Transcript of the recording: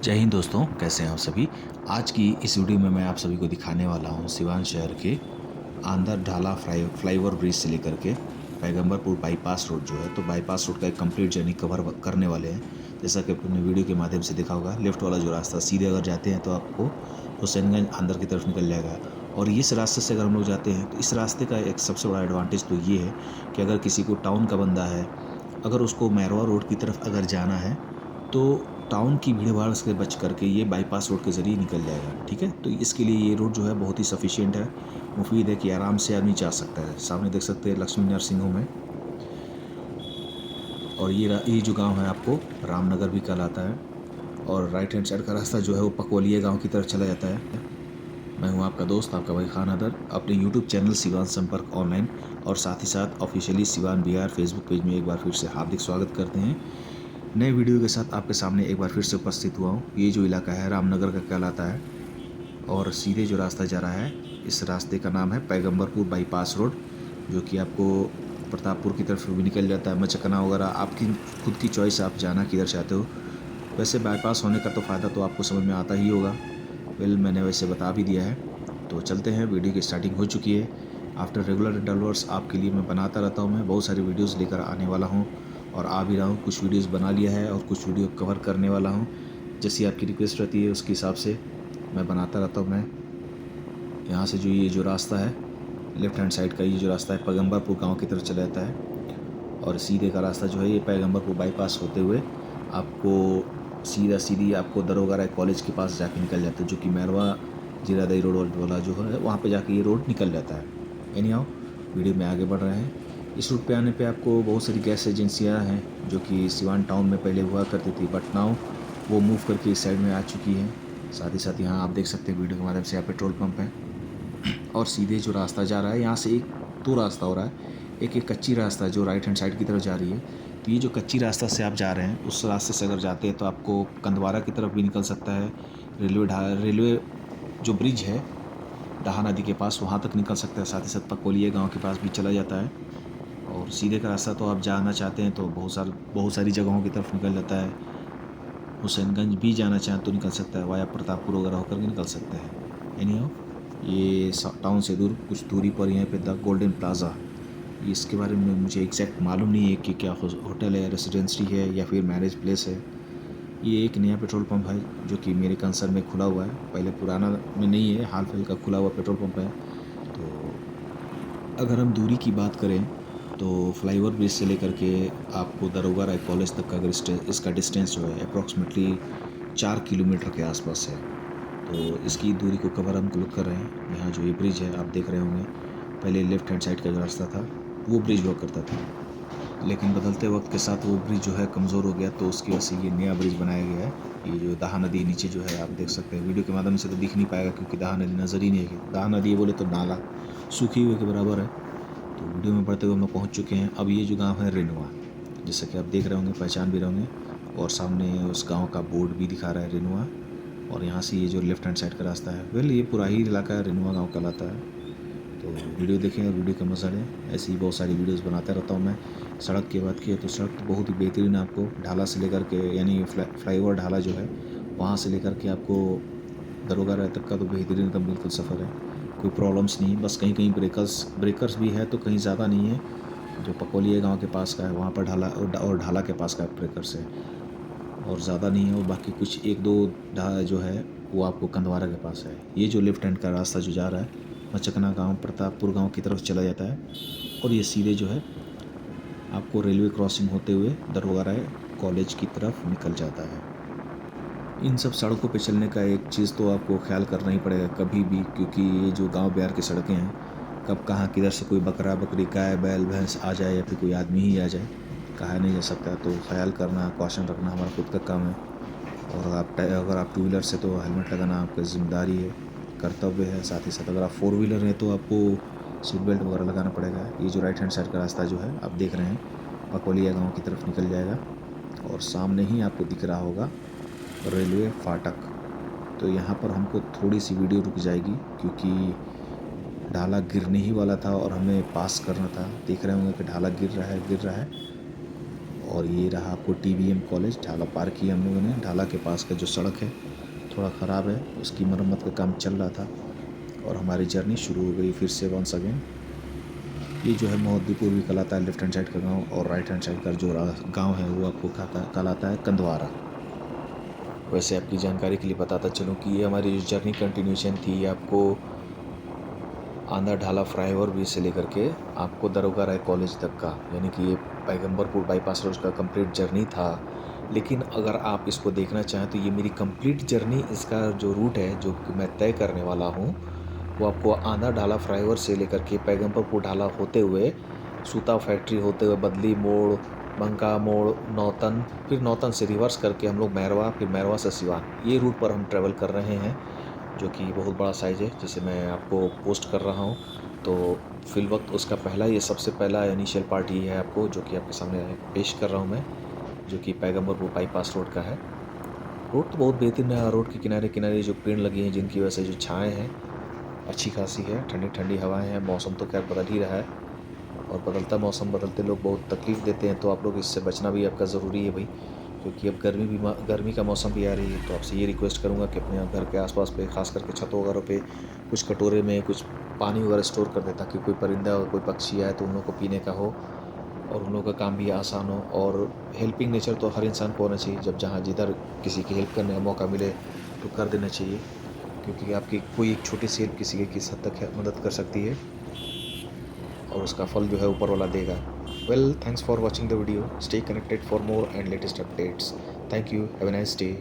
जय हिंद दोस्तों, कैसे हैं आप सभी। आज की इस वीडियो में मैं आप सभी को दिखाने वाला हूं सिवान शहर के आंदर ढाला फ्लाईओवर ब्रिज से लेकर के पैगंबरपुर बाईपास रोड जो है, तो बाईपास रोड का एक कंप्लीट जर्नी कवर करने वाले हैं। जैसा कि आपने वीडियो के माध्यम से देखा होगा, लेफ्ट वाला जो रास्ता सीधे अगर जाते हैं तो आपको हुसैनगंज अंदर की तरफ निकल जाएगा। और इस रास्ते से अगर हम लोग जाते हैं तो इस रास्ते का एक सबसे बड़ा एडवांटेज तो ये है कि अगर किसी को टाउन का बंदा है, अगर उसको मैरवा रोड की तरफ अगर जाना है तो टाउन की भीड़ भाड़ से बच करके ये बाईपास रोड के ज़रिए निकल जाएगा। ठीक है, तो इसके लिए ये रोड जो है बहुत ही सफिशिएंट है, मुफीद है कि आराम से आदमी जा सकता है। सामने देख सकते हैं लक्ष्मी नर्सिंग होम है। और ये जो गांव है आपको रामनगर भी कहलाता है। और राइट हैंड साइड का रास्ता जो है वो पकवलिया गांव की तरफ चला जाता है। मैं हूं आपका दोस्त, आपका भाई खान अदर, अपने यूट्यूब चैनल सिवान संपर्क ऑनलाइन और साथ ही साथ officially Siwan Bihar Facebook page में एक बार फिर से हार्दिक स्वागत करते हैं। नए वीडियो के साथ आपके सामने एक बार फिर से उपस्थित हुआ हूँ। ये जो इलाका है रामनगर का कहलाता है और सीधे जो रास्ता जा रहा है, इस रास्ते का नाम है पैगंबरपुर बाईपास रोड, जो कि आपको प्रतापपुर की तरफ भी निकल जाता है, मचकना वगैरह। आपकी खुद की चॉइस, आप जाना किधर चाहते हो। वैसे बाईपास होने का तो फ़ायदा तो आपको समझ में आता ही होगा। वेल, मैंने वैसे बता भी दिया है, तो चलते हैं। वीडियो की स्टार्टिंग हो चुकी है। आफ्टर रेगुलर इंटरवल्स आपके लिए मैं बनाता रहता हूँ। मैं बहुत सारी वीडियोस लेकर आने वाला हूँ और आ भी रहा हूँ। कुछ वीडियोस बना लिया है और कुछ वीडियो कवर करने वाला हूँ। जैसी आपकी रिक्वेस्ट रहती है उसके हिसाब से मैं बनाता रहता हूँ। मैं यहाँ से जो ये जो रास्ता है, लेफ्ट हैंड साइड का ये जो रास्ता है पैगंबरपुर गाँव की तरफ चला जाता है। और सीधे का रास्ता जो है ये पैगंबरपुर बाईपास होते हुए आपको सीधी आपको दरोगा राय कॉलेज के पास जाके निकल जाता है, जो कि मैरवा जीरादई रोड वाला जो है वहाँ पे जाके ये रोड निकल जाता है। एनी हाउ, वीडियो में आगे बढ़ रहे हैं। इस रूट पे आने पे आपको बहुत सारी गैस एजेंसियाँ हैं जो कि सिवान टाउन में पहले हुआ करती थी, बट नाउ वो मूव करके इस साइड में आ चुकी हैं। साथ ही साथ यहाँ आप देख सकते हैं वीडियो के माध्यम से यहाँ पेट्रोल पंप है। और सीधे जो रास्ता जा रहा है यहाँ से एक दो रास्ता हो रहा है। एक कच्ची रास्ता है जो राइट हैंड साइड की तरफ जा रही है। तो ये जो कच्ची रास्ता से आप जा रहे हैं, उस रास्ते से अगर जाते हैं तो आपको कंदवारा की तरफ भी निकल सकता है। रेलवे जो ब्रिज है दहा नदी के पास, वहाँ तक निकल सकता है। साथ ही साथ पकोलिया गांव के पास भी चला जाता है। और सीधे का रास्ता तो आप जाना चाहते हैं तो बहुत सारी जगहों की तरफ निकल जाता है। हुसैनगंज भी जाना चाहें तो निकल सकता है, वाया प्रतापपुर वगैरह होकर के निकल सकते हैं। एनी हाउ, ये टाउन से दूर कुछ दूरी पर यहाँ पे द गोल्डन प्लाज़ा, इसके बारे में मुझे एग्जैक्ट मालूम नहीं है कि क्या होटल है, रेसिडेंसी है या फिर मैरिज प्लेस है। ये एक नया पेट्रोल पंप है जो कि मेरे कंसर्न में खुला हुआ है, पहले पुराना में नहीं है, हाल फिलहाल का खुला हुआ पेट्रोल पंप है। तो अगर हम दूरी की बात करें तो फ्लाईओवर ब्रिज से लेकर के आपको दरोगा राय कॉलेज तक का अगर इसका डिस्टेंस जो है अप्रॉक्सीमेटली 4 किलोमीटर के आसपास है। तो इसकी दूरी को कवर हम लोग कर रहे हैं। यहाँ जो ये ब्रिज है आप देख रहे होंगे, पहले लेफ्ट हैंड साइड का जो रास्ता था वो ब्रिज हुआ करता था, लेकिन बदलते वक्त के साथ वो ब्रिज जो है कमज़ोर हो गया, तो उसकी वजह से ये नया ब्रिज बनाया गया है। ये जो दाहा नदी नीचे जो है आप देख सकते हैं, वीडियो के माध्यम से तो दिख नहीं पाएगा क्योंकि दाहा नदी नज़र ही नहीं है। दाहा नदी बोले तो नाला सूखी हुए के बराबर है। तो वीडियो में बढ़ते हुए हम लोग पहुँच चुके हैं। अब ये जो गाँव है रेनुआ, जैसा कि आप देख रहे होंगे, पहचान भी रहे होंगे, और सामने उस गाँव का बोर्ड भी दिखा रहा है रेनुआ। और यहाँ से ये जो लेफ्ट हैंड साइड का रास्ता है, वेल ये पूरा ही इलाका रेनुआ गाँव कहलाता है। तो वीडियो देखें, वीडियो का मज़ा लें। ऐसी ही बहुत सारी वीडियोस बनाता रहता हूँ मैं। सड़क की बात की है तो सड़क तो बहुत ही बेहतरीन है। आपको ढाला से लेकर के, यानी फ्लाईओवर ढाला जो है वहाँ से लेकर के आपको दरोगा राय तक का तो बेहतरीन एकदम बिल्कुल सफ़र है, कोई प्रॉब्लम्स नहीं। बस कहीं कहीं ब्रेकर्स भी है, तो कहीं ज़्यादा नहीं है। जो पकोलिया गाँव के पास का है वहाँ पर ढाला और ढाला के पास का ब्रेकर्स है, और ज़्यादा नहीं है। और बाकी कुछ एक दो जो है वो आपको कंदवारा के पास है। ये जो लेफ्ट हैंड का रास्ता जो जा रहा है मचकना गांव प्रतापपुर गांव की तरफ चला जाता है, और ये सीधे जो है आपको रेलवे क्रॉसिंग होते हुए दरोगा राय कॉलेज की तरफ निकल जाता है। इन सब सड़कों पे चलने का एक चीज़ तो आपको ख्याल करना ही पड़ेगा कभी भी, क्योंकि ये जो गांव बिहार की सड़कें हैं, कब कहाँ किधर से कोई बकरा बकरी गाय बैल भैंस आ जाए या फिर कोई आदमी ही आ जाए, कहा नहीं जा सकता। तो ख्याल करना, कॉशन रखना हमारा खुद का काम है। और अगर आप टू व्हीलर से तो हेलमेट लगाना आपकी जिम्मेदारी है, कर्तव्य है। साथ ही साथ अगर आप फोर व्हीलर हैं तो आपको सीट बेल्ट वगैरह लगाना पड़ेगा। ये जो राइट हैंड साइड का रास्ता जो है आप देख रहे हैं पकोलिया गांव की तरफ निकल जाएगा, और सामने ही आपको दिख रहा होगा रेलवे फाटक। तो यहाँ पर हमको थोड़ी सी वीडियो रुक जाएगी क्योंकि ढाला गिरने ही वाला था और हमें पास करना था। देख रहे होंगे कि ढाला गिर रहा है। और ये रहा आपको TVM कॉलेज। ढाला पार किया हम लोगों ने। ढाला के पास का जो सड़क है थोड़ा ख़राब है, उसकी मरम्मत का काम चल रहा था और हमारी जर्नी शुरू हो गई फिर से वंस अगेन। ये जो है मोहद्दीपुर भी कहलाता है लेफ्ट हैंड साइड का गांव, और राइट हैंड साइड का जो गांव है वो आपको कहलाता है कंदवारा। वैसे आपकी जानकारी के लिए बताता चलूँ कि ये हमारी जो जर्नी कंटिन्यूशन थी आपको आंध्र ढाला फ्लाईओवर ब्रिज से लेकर के आपको दरोगा राय कॉलेज तक का, यानी कि ये पैगंबरपुर बाईपास रोड का कंप्लीट जर्नी था। लेकिन अगर आप इसको देखना चाहें तो ये मेरी कंप्लीट जर्नी, इसका जो रूट है जो कि मैं तय करने वाला हूँ वो आपको आंध्र ढाला फ्लाईओवर से लेकर के पैगंबरपुर ढाला होते हुए, सूता फैक्ट्री होते हुए, बदली मोड़, बंका मोड़, नौतन, फिर नौतन से रिवर्स करके हम लोग मैरवा, फिर मैरवा से सिवान, ये रूट पर हम ट्रैवल कर रहे हैं, जो कि बहुत बड़ा साइज़ है जिसे मैं आपको पोस्ट कर रहा हूँ। तो फिल वक्त उसका पहला, ये सबसे पहला इनिशियल पार्ट ये है आपको जो कि आपके सामने पेश कर रहा हूँ मैं, जो कि पैगंबरपुर बाईपास रोड का है। रोड तो बहुत बेहतरीन है। रोड के किनारे किनारे जो पेड़ लगे हैं जिनकी वजह से जो छाएँ हैं अच्छी खासी है, ठंडी ठंडी हवाएं हैं। मौसम तो खैर बदल ही रहा है और बदलता मौसम बदलते लोग बहुत तकलीफ़ देते हैं, तो आप लोग इससे बचना भी आपका ज़रूरी है भाई, क्योंकि अब गर्मी का मौसम भी आ रही है। तो आपसे ये रिक्वेस्ट करूँगा कि अपने घर के आसपास पे, खास करके छतों वगैरह पे कुछ कटोरे में कुछ पानी वगैरह स्टोर कर दें, ताकि कोई परिंदा और कोई पक्षी आए तो उन लोगों को पीने का हो और उन लोगों का काम भी आसान हो। और हेल्पिंग नेचर तो हर इंसान को होना चाहिए, जब जहाँ जिधर किसी की हेल्प करने का मौका मिले तो कर देना चाहिए, क्योंकि आपकी कोई एक छोटी सी हेल्प किसी की किस हद तक मदद कर सकती है और उसका फल जो है ऊपर वाला देगा। Well, thanks for watching the video. Stay connected for more and latest updates. Thank you. Have a nice day.